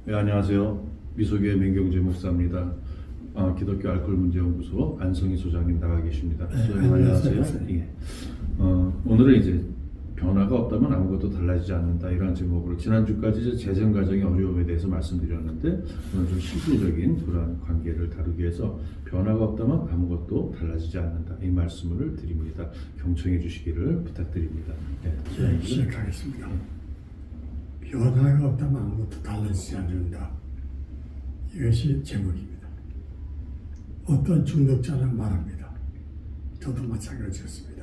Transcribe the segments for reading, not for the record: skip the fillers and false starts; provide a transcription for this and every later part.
네, 안녕하세요. 미소교회 맹경재 목사입니다. 기독교 알코올문제연구소 안성희 소장님 나가 계십니다. 소장님 안녕하세요. 예. 오늘은 이제 변화가 없다면 아무것도 달라지지 않는다 이런 제목으로 지난주까지 이제 재정 과정의 어려움에 대해서 말씀드렸는데 오늘 좀 실질적인 그러한 관계를 다루기 위해서 변화가 없다면 아무것도 달라지지 않는다 이 말씀을 드립니다. 경청해 주시기를 부탁드립니다. 네, 시작하겠습니다. 변화가 없다면 아무것도 달라지지 않는다. 이것이 제목입니다. 어떤 중독자는 말합니다. 저도 마찬가지였습니다.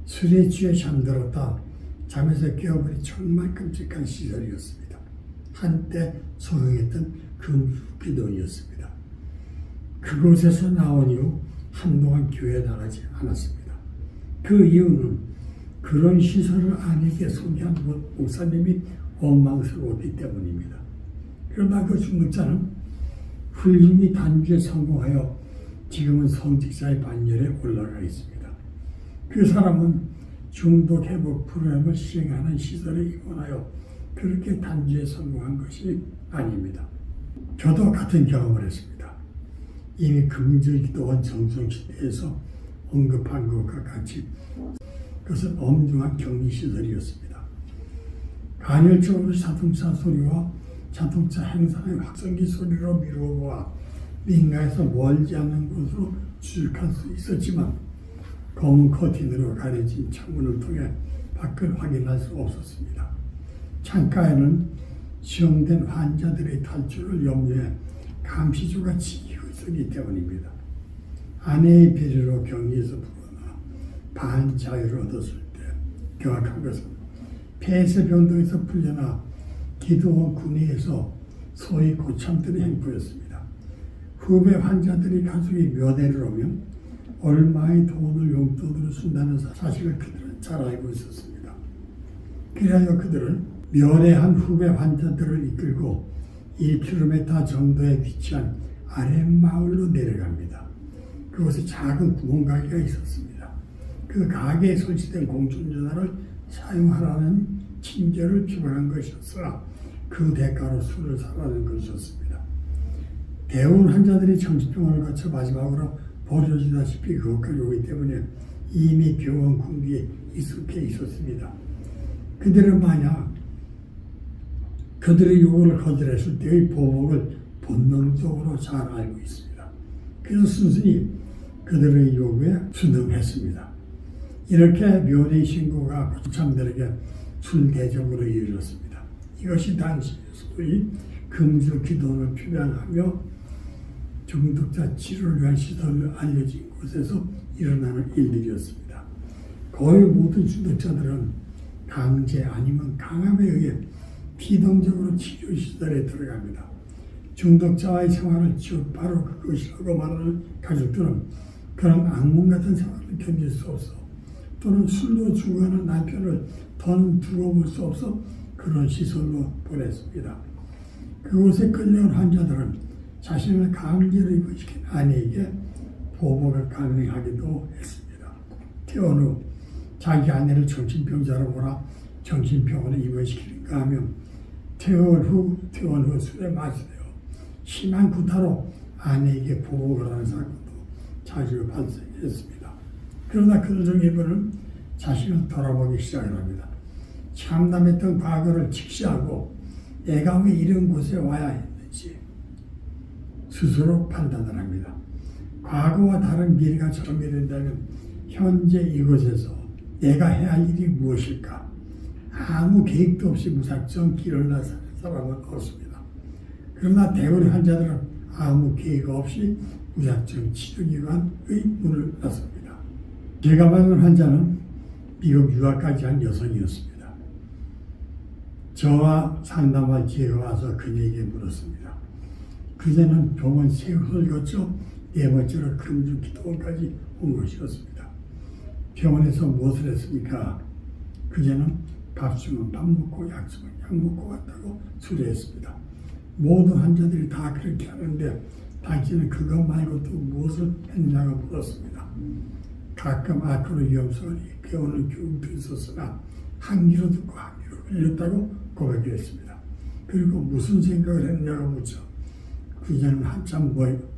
술에 취해 잠들었다. 잠에서 깨어버린 정말 끔찍한 시절이었습니다. 한때 소용했던 금수기도이었습니다. 그곳에서 나온 이후 한동안 교회에 나가지 않았습니다. 그 이유는 그런 시설을 아내에게 소개한 목사님이 원망스러웠기 때문입니다. 그러나 그 중독자는 훌륭히 단주에 성공하여 지금은 성직자의 반열에 올라가 있습니다. 그 사람은 중독 회복 프로그램을 시행하는 시설에 입원하여 그렇게 단주에 성공한 것이 아닙니다. 저도 같은 경험을 했습니다. 이미 금주기도원 정성시대에서 언급한 것과 같이 그것은 엄중한 격리시설이었습니다. 간헐적으로 자동차 소리와 자동차 행상의 확성기 소리로 미루어보아 민가에서 멀지 않는 곳으로 추적할 수 있었지만 검은 커튼으로 가려진 창문을 통해 밖을 확인할 수 없었습니다. 창가에는 수용된 환자들의 탈출을 염려해 감시조가 지키고 있었기 때문입니다. 아내의 배려로 격리에서 풀어나 반자유를 얻었을 때 경악한 것은 폐쇄병동에서 풀려나 기도원 군의에서 소위 고참들의 행보였습니다. 후배 환자들이 가족이 면회를 오면 얼마의 돈을 용돈으로 준다는 사실을 그들은 잘 알고 있었습니다. 그래서 그들은 면회한 후배 환자들을 이끌고 1km 정도에 위치한 아랫마을로 내려갑니다. 그곳에 작은 구멍가게가 있었습니다. 그 가게에 설치된 공중전화를 사용하라는 친절을 표방한 것이었으나 그 대가로 술을 사라는 것이었습니다. 대부분 환자들이 정신병원을 거쳐 마지막으로 버려지다시피 그것까지 오기 때문에 이미 병원 군기에 익숙해 있었습니다. 그들은 만약 그들의 요구를 거절했을 때의 보복을 본능적으로 잘 알고 있습니다. 그래서 순순히 그들의 요구에 순응했습니다. 이렇게 면회 신고가 고참들에게 순대적으로 이어졌습니다. 이것이 당시 소위 금주 기도를 표방하며 중독자 치료를 위한 시설을 알려진 곳에서 일어나는 일들이었습니다. 거의 모든 중독자들은 강제 아니면 강압에 의해 비동적으로 치료시설에 들어갑니다. 중독자와의 생활을 바로 그것이라고 말하는 가족들은 그런 악몽 같은 생활을 견딜 수 없어 또는 술로 죽어가는 남편을 더는 두고 볼 수 없어 그런 시설로 보냈습니다. 그곳에 끌려온 환자들은 자신을 강제로 입원시킨 아내에게 보복을 강행하기도 했습니다. 퇴원 후 자기 아내를 정신병자로 보나 정신병원에 입원시키는가 하면 퇴원 후 술에 마시되어 심한 구타로 아내에게 보복을 하는 사건도 자주 발생했습니다. 그러나 그들 중 일부는 자신을 돌아보기 시작을 합니다. 참담했던 과거를 직시하고 내가 왜 이런 곳에 와야 했는지 스스로 판단을 합니다. 과거와 다른 미래가 정리된다면 현재 이곳에서 내가 해야 할 일이 무엇일까? 아무 계획도 없이 무작정 길을 나서는 사람은 없습니다. 그러나 대부분 환자들은 아무 계획 없이 무작정 치료기관의 문을 나섭니다. 제가 만난 환자는 미국 유학까지 한 여성이었습니다. 저와 상담할 기회가 와서 그녀에게 물었습니다. 그녀는 병원 세 곳을 거쳐 네 번째로 금주 기도원까지 온 것이었습니다. 병원에서 무엇을 했습니까? 그녀는 밥 주면 밥 먹고 약 주면 약 먹고 왔다고 수리했습니다. 모든 환자들이 다 그렇게 하는데 당신은 그것 말고 또 무엇을 했냐고 물었습니다. 가끔 알코올 위험성을 깨우는 교육도 있었으나 한기로 듣고 한기로 흘렸다고 고백했습니다. 그리고 무슨 생각을 했냐고 묻자 그녀는 한참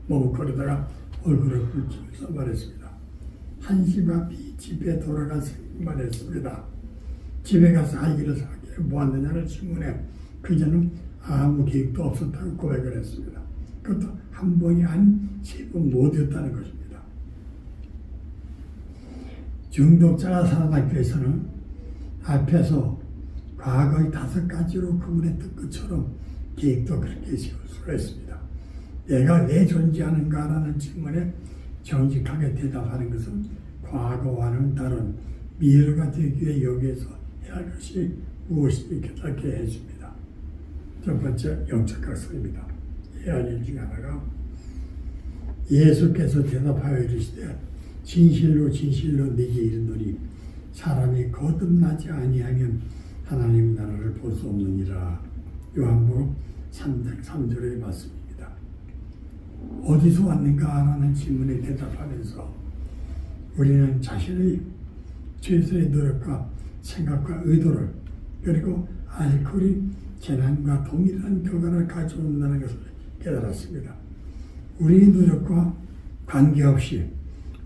머뭇거리다가 얼굴을 붉히면서 말했습니다. 1시 앞이 집에 돌아갈 생각만 했습니다. 집에 가서 할 일을 하게 뭐하느냐는 질문에 그녀는 아무 계획도 없었다고 고백을 했습니다. 그것도 한 번이 아닌 3번 모두였다는 것입니다. 중독자가 살아나기 위해서는 앞에서 과거의 5가지로 구분했던 것처럼 계획도 그렇게 세울 수가 있습니다. 내가 왜 존재하는가라는 질문에 정직하게 대답하는 것은 과거와는 다른 미래가 되기 위해 여기에서 해야 할 것이 무엇인지 깨닫게 해줍니다. 첫 번째 영적 각성입니다. 해야 할 일 중 하나가 예수께서 대답하여 이르시되 진실로 진실로 네게 이르노니 사람이 거듭나지 아니하면 하나님 나라를 볼 수 없느니라. 요한복음 3장 3절의 말씀입니다. 어디서 왔는가라는 질문에 대답하면서 우리는 자신의 최선의 노력과 생각과 의도를 그리고 알코올이 재난과 동일한 결과를 가져온다는 것을 깨달았습니다. 우리의 노력과 관계없이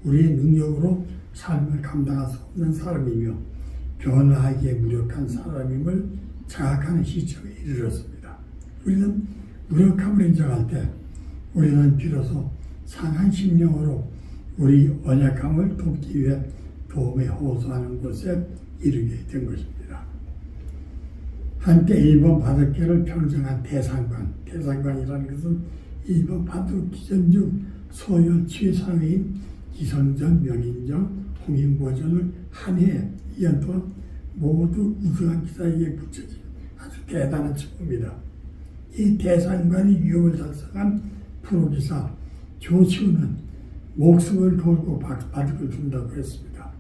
우리의 능력으로 삶을 감당할 수 없는 사람이며 변화하기에 무력한 사람임을 자각하는 시점에 이르렀습니다. 우리는 무력함을 인정할 때 우리는 비로소 상한 심령으로 우리 언약함을 돕기 위해 도움에 호소하는 곳에 이르게 된 것입니다. 한때 일본 바둑계를 평정한 대상관이라는 것은 일본 바둑 기전 중 소열 최상위인 기성전, 명인정, 홍인보전을 한 해에 2년 동안 모두 우승한 기사에게 붙여진 아주 대단한 chức입니다. 이 대상관이 위협을 달성한 프로기사 조치우는 목숨을 걸고 바둑을 준다고 했습니다.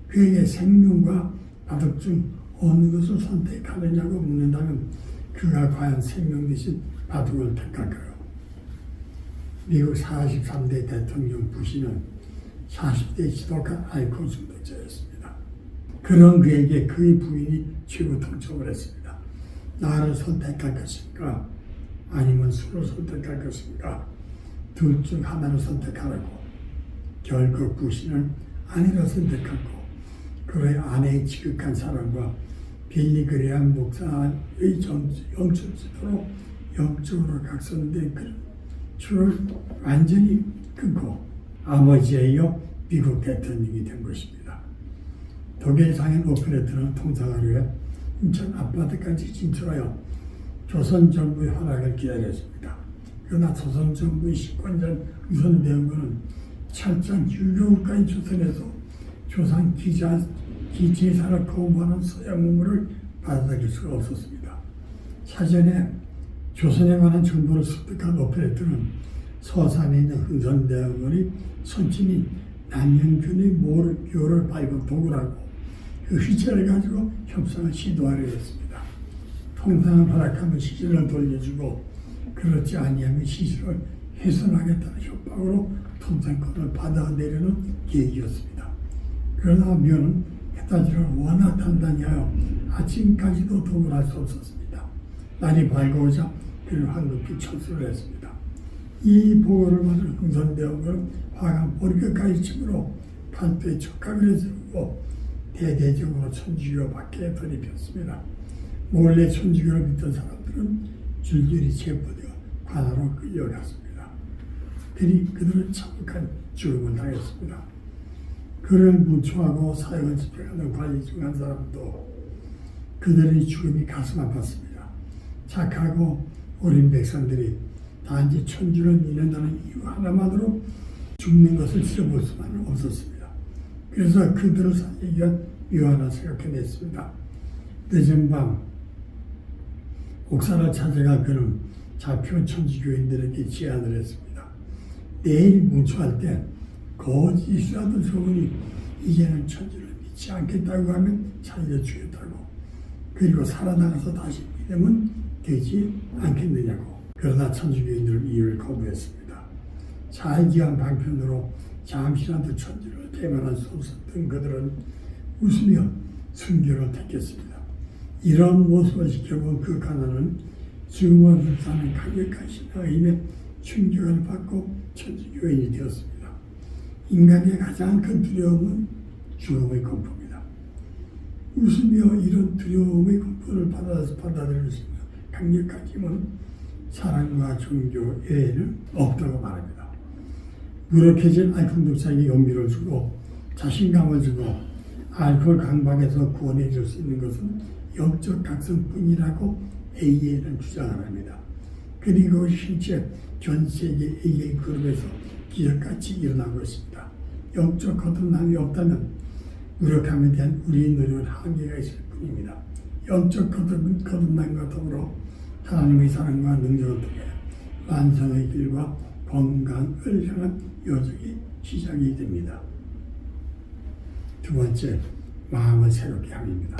그에게 생명과 바둑 중 어느 것을 선택하느냐고 묻는다면 그가 과연 생명 대신 바둑을 택할까요? 미국 43대 대통령 부시는 40대 지독한 알코올 중독자였습니다. 그런 그에게 그의 부인이 최후 통첩을 했습니다. 나를 선택할 것인가 아니면 술을 선택할 것인가 둘 중 하나를 선택하라고. 결국 부시는 아내를 선택하고 그의 아내의 지극한 사랑과 빌리그레함 목사의 영적 지도로 영적으로 각성된 그런 줄을 완전히 끊고 아버지에 이어 미국 대통령이 된 것입니다. 독일 상인 오페레트는 통상을 위해 인천 아파트까지 진출하여 조선 정부의 허락을 기다렸습니다. 그러나 조선 정부의 식권자 우선 대응군은 철저한 유교국가인 조선에서 조상 기재사를 거부하는 서양 문물을 받아들일 수가 없었습니다. 사전에 조선에 관한 정보를 습득한 오페레트는 서산에 있는 흥선대원군이 선친인 남영균의 묘를 밟은 도구라고 그 휘체를 가지고 협상을 시도하려 했습니다. 통상을 허락하면 시신을 돌려주고 그렇지 아니하면 시신을 훼손하겠다는 협박으로 통상권을 받아내려는 계획이었습니다. 그러나 묘는 해타지를 워낙 단단히 하여 아침까지도 도움할 수 없었습니다. 날이 밝아오자 그는 황급히 철수를 했습니다. 이 보고를 받은 흥선대원군은 화가 머리끝까지 침으로 판도에 촉각을 해세우고 대대적으로 천주교 밖에 돌입했습니다. 몰래 천주교를 믿던 사람들은 줄줄이 체포되어 관하로 끌려갔습니다. 그들은 참혹한 죽음을 당했습니다. 그를 문초하고 사형을 집행하는 관리 중 한 사람도 그들의 죽음이 가슴 아팠습니다. 착하고 어린 백성들이 단지 천주를 믿는다는 이유 하나만으로 죽는 것을 지켜볼 수만은 없었습니다. 그래서 그들을 살리기 위한 묘 하나 생각해냈습니다. 늦은 밤 옥사를 찾아가 그는 잡혀온 천주교인들에게 제안을 했습니다. 내일 문초할 때 거짓이라도 좋으니 이제는 천주를 믿지 않겠다고 하면 살려주겠다고. 그리고 살아나가서 다시 믿으면 되지 않겠느냐고. 그러나 천주교인들은 이를 거부했습니다. 살기한 방편으로 잠시라도 천지를 개발할 수 없었던 그들은 웃으며 순교를 택했습니다. 이런 모습을 지켜본 그 가난은 죽음을 불사는 강력한 신앙의 힘에 충격을 받고 천주교인이 되었습니다. 인간의 가장 큰 두려움은 죽음의 공포입니다. 웃으며 이런 두려움의 공포를 받아들일 수 있는 강력한 힘은 사랑과 종교 외에는 없다고 말합니다. 무력해진 알코올 독사에게 용기를 주고 자신감을 주고 알코올 강박에서 구원해 줄 수 있는 것은 영적 각성뿐이라고 AA는 주장을 합니다. 그리고 실제 전 세계 AA 그룹에서 기적같이 일어나고 있습니다. 영적 거듭남이 없다면 무력함에 대한 우리의 노력은 한계가 있을 뿐입니다. 영적 거듭남과 더불어 하나님의 사랑과 능력을 통해 완성의 길과 건강을 향한 여정이 시작이 됩니다. 두 번째, 마음을 새롭게 합니다.